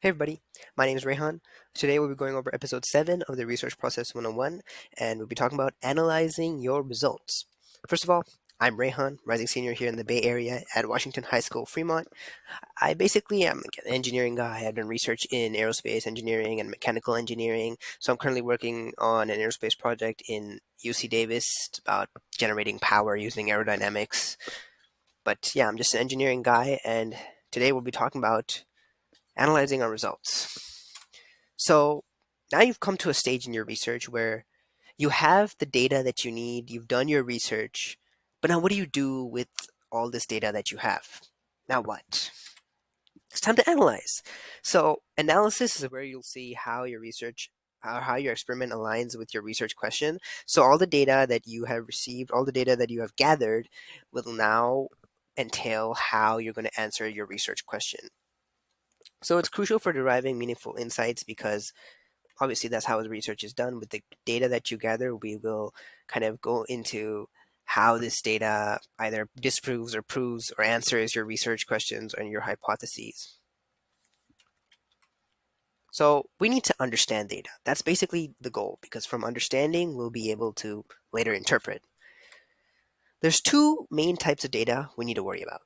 Hey everybody, my name is Rehan. Today we'll be going over episode 7 of the Research Process 101, and we'll be talking about analyzing your results. First of all, I'm Rehan, rising senior here in the Bay Area at Washington High School, Fremont. I basically am like an engineering guy. I've done research in aerospace engineering and mechanical engineering, so I'm currently working on an aerospace project in UC Davis. It's about generating power using aerodynamics. But yeah, I'm just an engineering guy, and today we'll be talking about analyzing our results. So now you've come to a stage in your research where you have the data that you need, you've done your research, but now what do you do with all this data that you have? Now what? It's time to analyze. So analysis is where you'll see how your research how your experiment aligns with your research question. So all the data that you have received, all the data that you have gathered will now entail how you're going to answer your research question. So it's crucial for deriving meaningful insights because obviously that's how the research is done. With the data that you gather, we will kind of go into how this data either disproves or proves or answers your research questions and your hypotheses. So we need to understand data. That's basically the goal, because from understanding, we'll be able to later interpret. There's two main types of data we need to worry about: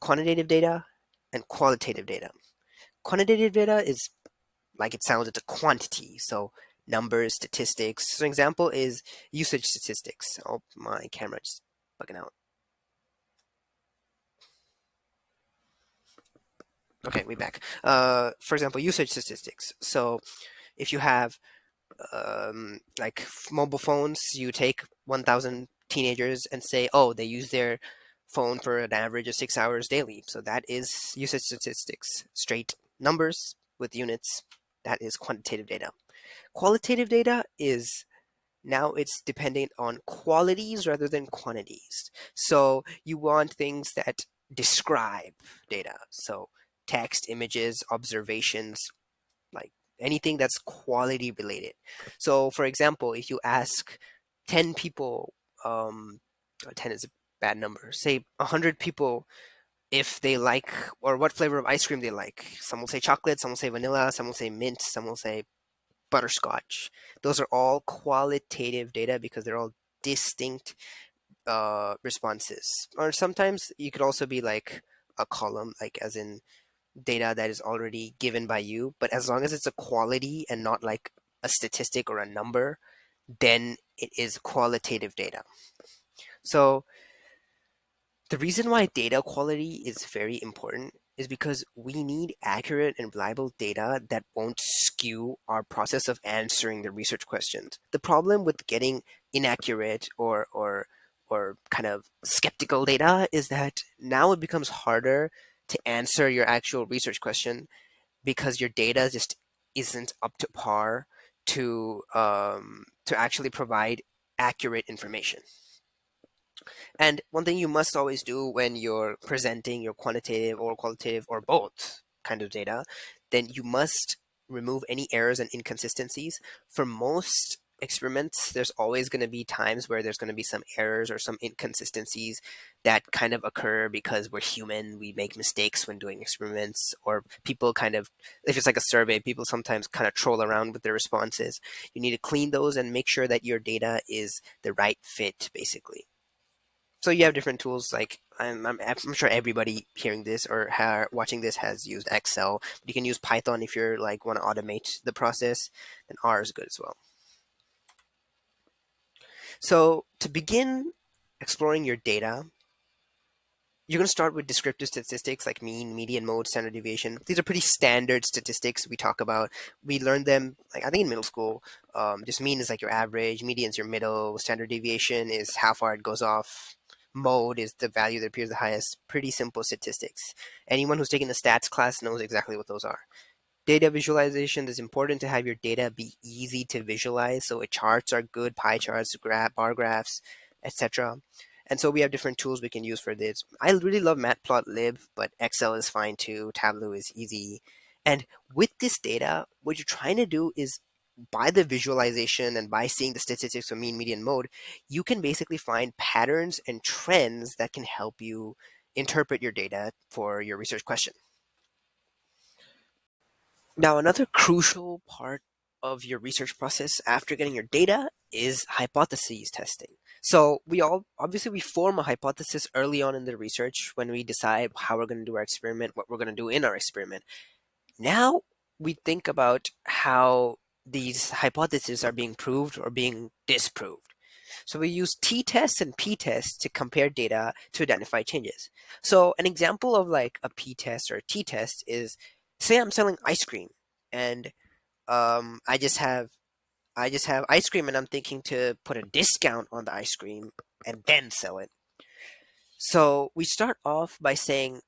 quantitative data and qualitative data. Quantitative data is, like it sounds, it's a quantity. So numbers, statistics. So an example is usage statistics. Oh, my camera just bugging out. Okay, we back. For example, usage statistics. So if you have like mobile phones, you take 1,000 teenagers and say, oh, they use their phone for an average of 6 hours daily. So that is usage statistics, straight numbers with units. That is quantitative data. Qualitative data is, now it's dependent on qualities rather than quantities. So you want things that describe data. So text, images, observations, like anything that's quality related. So for example, if you ask 10 people, 10 is a bad number, say 100 people if they like or what flavor of ice cream they like. Some will say chocolate, some will say vanilla, some will say mint, some will say butterscotch. Those are all qualitative data because they're all distinct responses. Or sometimes you could also be like a column, like as in data that is already given by you. But as long as it's a quality and not like a statistic or a number, then it is qualitative data. So the reason why data quality is very important is because we need accurate and reliable data that won't skew our process of answering the research questions. The problem with getting inaccurate or kind of skeptical data is that now it becomes harder to answer your actual research question because your data just isn't up to par to actually provide accurate information. And one thing you must always do when you're presenting your quantitative or qualitative or both kind of data, then you must remove any errors and inconsistencies. For most experiments, there's always going to be times where there's going to be some errors or some inconsistencies that kind of occur because we're human. We make mistakes when doing experiments, or people kind of, if it's like a survey, people sometimes kind of troll around with their responses. You need to clean those and make sure that your data is the right fit, basically. So you have different tools, like I'm sure everybody hearing this or watching this has used Excel, but you can use Python if you're like want to automate the process. Then R is good as well. So to begin exploring your data, you're going to start with descriptive statistics like mean, median, mode, standard deviation. These are pretty standard statistics we talk about. We learned them, like I think in middle school. Just mean is like your average, median is your middle, standard deviation is how far it goes off. Mode is the value that appears the highest. Pretty simple statistics. Anyone who's taken a stats class knows exactly what those are. Data visualization is important to have your data be easy to visualize. So charts are good, pie charts, bar graphs, etc. And so we have different tools we can use for this. I really love Matplotlib, but Excel is fine too. Tableau is easy. And with this data, what you're trying to do is by the visualization and by seeing the statistics of mean, median, mode, you can basically find patterns and trends that can help you interpret your data for your research question. Now, another crucial part of your research process after getting your data is hypotheses testing. So we all obviously we form a hypothesis early on in the research when we decide how we're going to do our experiment, what we're going to do in our experiment. Now we think about how these hypotheses are being proved or being disproved. So we use t-tests and p-tests to compare data to identify changes. So an example of like a p-test or a t-test is, say I'm selling ice cream, and I just have ice cream, and I'm thinking to put a discount on the ice cream and then sell it. So we start off by saying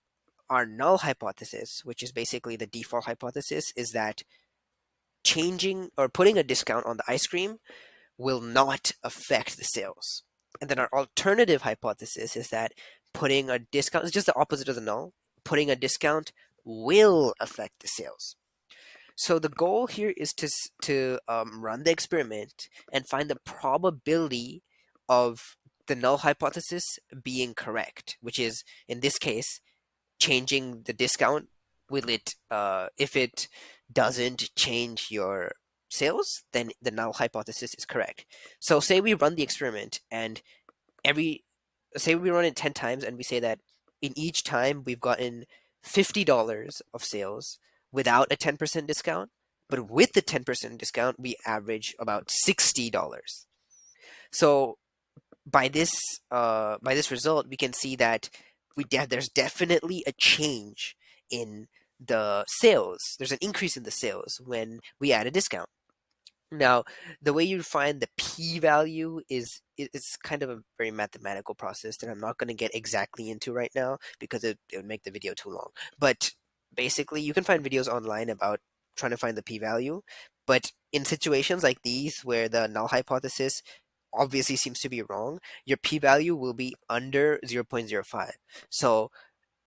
our null hypothesis, which is basically the default hypothesis, is that changing or putting a discount on the ice cream will not affect the sales. And then our alternative hypothesis is that putting a discount is just the opposite of the null. Putting a discount will affect the sales. So the goal here is to run the experiment and find the probability of the null hypothesis being correct, which is in this case changing the discount. Will it if it doesn't change your sales, then the null hypothesis is correct. So say we run the experiment, and every say we run it 10 times, and we say that in each time we've gotten $50 of sales without a 10% discount, but with the 10% discount we average about $60. So by this result, we can see that there's definitely a change in the sales. There's an increase in the sales when we add a discount. Now, the way you find the p-value is it's kind of a very mathematical process that I'm not going to get exactly into right now because it would make the video too long. But basically, you can find videos online about trying to find the p-value. But in situations like these where the null hypothesis obviously seems to be wrong, your p-value will be under 0.05. So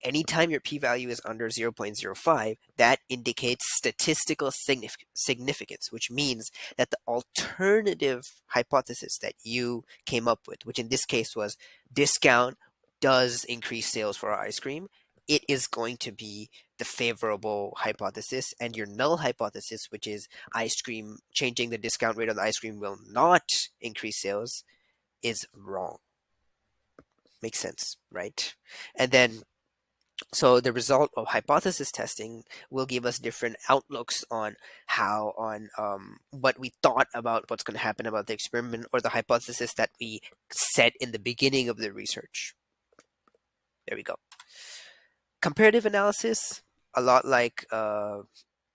anytime your p-value is under 0.05, that indicates statistical significance, which means that the alternative hypothesis that you came up with, which in this case was discount does increase sales for our ice cream, it is going to be the favorable hypothesis, and your null hypothesis, which is ice cream changing the discount rate on the ice cream will not increase sales, is wrong. Makes sense, right? And then so the result of hypothesis testing will give us different outlooks on what we thought about what's going to happen about the experiment or the hypothesis that we set in the beginning of the research. There we go. Comparative analysis, a lot like uh,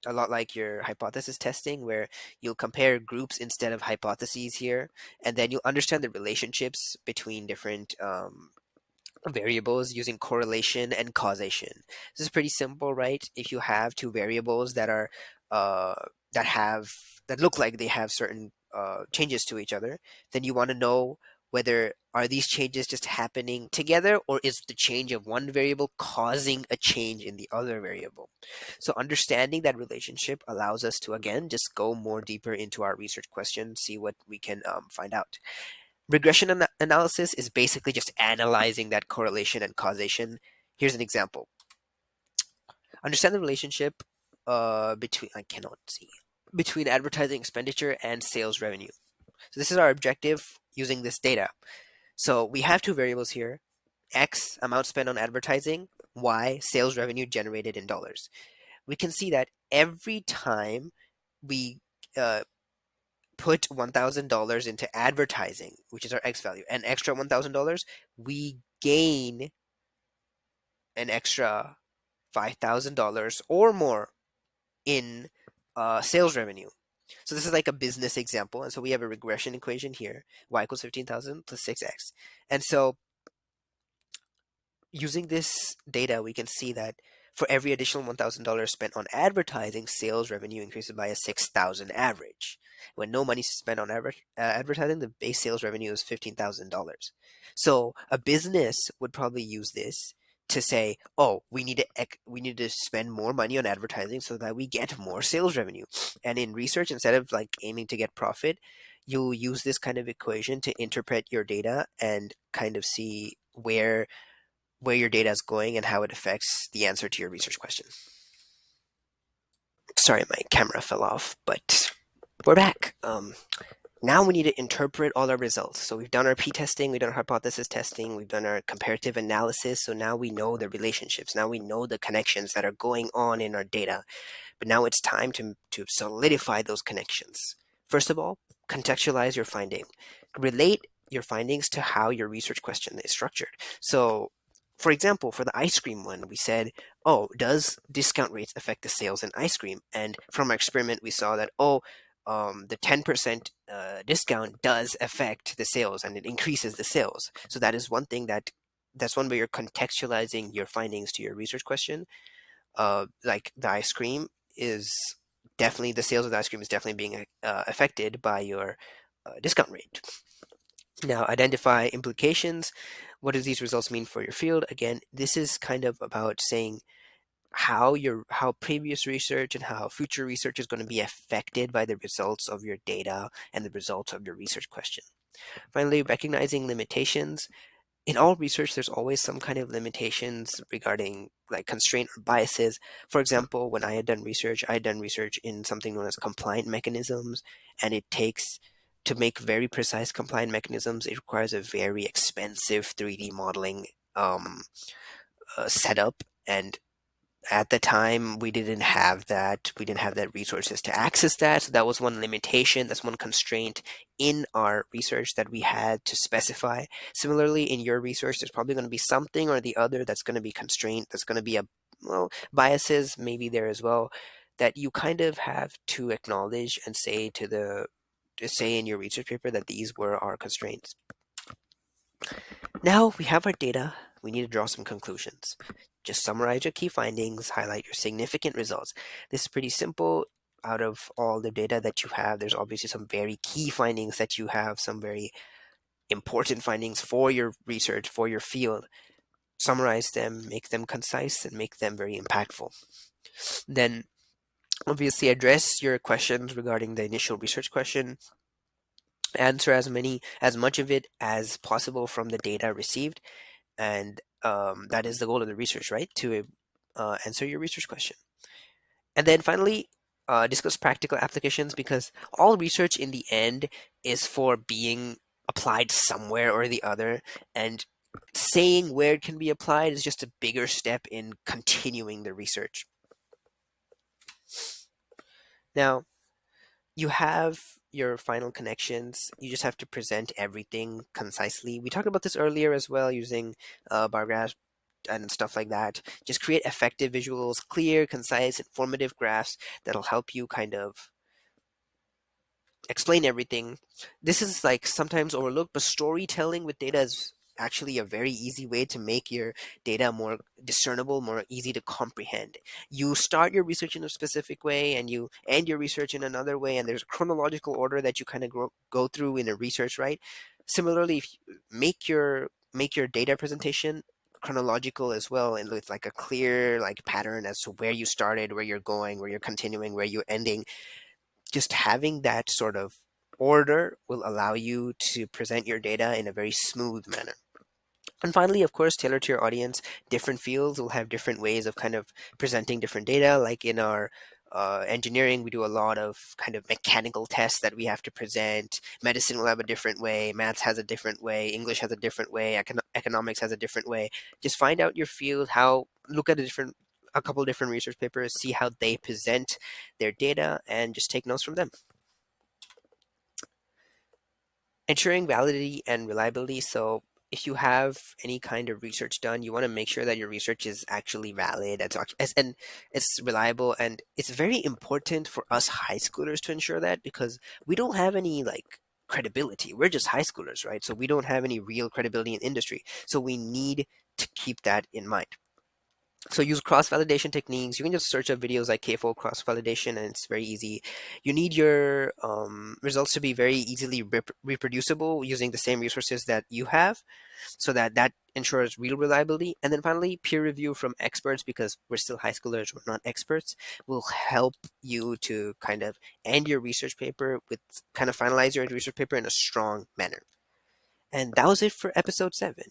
a lot like your hypothesis testing, where you'll compare groups instead of hypotheses here, and then you'll understand the relationships between different variables using correlation and causation. This is pretty simple, right? If you have two variables that are uh, that have that look like they have certain changes to each other, then you want to know whether are these changes just happening together, or is the change of one variable causing a change in the other variable. So understanding that relationship allows us to again just go more deeper into our research question, see what we can find out. Regression analysis is basically just analyzing that correlation and causation. Here's an example. Understand the relationship between I cannot see between advertising expenditure and sales revenue. So this is our objective using this data. So we have two variables here: X amount spent on advertising, Y sales revenue generated in dollars. We can see that every time we uh, put $1,000 into advertising, which is our X value, an extra $1,000, we gain an extra $5,000 or more in sales revenue. So this is like a business example. And so we have a regression equation here, y equals 15,000 plus 6x. And so using this data, we can see that for every additional $1,000 spent on advertising, sales revenue increases by a 6,000 average. When no money is spent on advertising, the base sales revenue is $15,000. So a business would probably use this to say, "Oh, we need to spend more money on advertising so that we get more sales revenue." And in research, instead of like aiming to get profit, you'll use this kind of equation to interpret your data and kind of see where your data is going and how it affects the answer to your research question. Sorry, my camera fell off, but we're back. Now we need to interpret all our results. So we've done our p-testing, we've done our hypothesis testing, we've done our comparative analysis. So now we know the relationships. Now we know the connections that are going on in our data. But now it's time to solidify those connections. First of all, contextualize your finding. Relate your findings to how your research question is structured. So, for example, for the ice cream one, we said, oh, does discount rates affect the sales in ice cream? And from our experiment, we saw that, the 10% discount does affect the sales and it increases the sales. So that is one thing that's one way you're contextualizing your findings to your research question. Like the ice cream is definitely the sales of the ice cream is definitely being affected by your discount rate. Now, identify implications. What do these results mean for your field? Again, this is kind of about saying how previous research and how future research is going to be affected by the results of your data and the results of your research question. Finally, recognizing limitations. In all research, there's always some kind of limitations regarding like constraint or biases. For example, when I had done research in something known as compliant mechanisms, and it takes to make very precise compliant mechanisms, it requires a very expensive 3D modeling setup. And at the time we didn't have that resources to access that, so that was one limitation, that's one constraint in our research that we had to specify. Similarly, in your research, there's probably going to be something or the other that's going to be constraint, that's going to be biases maybe there as well, that you kind of have to acknowledge and say to say in your research paper that these were our constraints. Now we have our data, we need to draw some conclusions. Just summarize your key findings, highlight your significant results. This is pretty simple. Out of all the data that you have, there's obviously some very key findings that you have, some very important findings for your research, for your field. Summarize them, make them concise, and make them very impactful. Then obviously address your questions regarding the initial research question. Answer as much of it as possible from the data received, and that is the goal of the research, right? To answer your research question. And then finally, discuss practical applications, because all research in the end is for being applied somewhere or the other, and saying where it can be applied is just a bigger step in continuing the research. Now, you have your final connections. You just have to present everything concisely. We talked about this earlier as well, using bar graphs and stuff like that. Just create effective visuals, clear, concise, informative graphs that'll help you kind of explain everything. This is like sometimes overlooked, but storytelling with data is actually a very easy way to make your data more discernible, more easy to comprehend. You start your research in a specific way and you end your research in another way, and there's a chronological order that you kind of go through in a research, right? Similarly, if you make your data presentation chronological as well, and with like a clear like pattern as to where you started, where you're going, where you're continuing, where you're ending, just having that sort of order will allow you to present your data in a very smooth manner. And finally, of course, tailor to your audience. Different fields will have different ways of kind of presenting different data. Like in our engineering, we do a lot of kind of mechanical tests that we have to present. Medicine will have a different way. Maths has a different way. English has a different way. Economics has a different way. Just find out your field, look at a couple different research papers, see how they present their data, and just take notes from them. Ensuring validity and reliability. So if you have any kind of research done, you want to make sure that your research is actually valid and it's reliable. And it's very important for us high schoolers to ensure that, because we don't have any like credibility. We're just high schoolers, right? So we don't have any real credibility in industry. So we need to keep that in mind. So use cross-validation techniques. You can just search up videos like K-fold cross-validation, and it's very easy. You need your results to be very easily reproducible using the same resources that you have, so that ensures real reliability. And then finally, peer review from experts, because we're still high schoolers, we're not experts, will help you to kind of end your research paper finalize your research paper in a strong manner. And that was it for episode 7.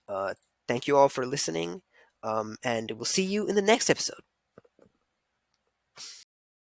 Uh, Thank you all for listening, and we'll see you in the next episode.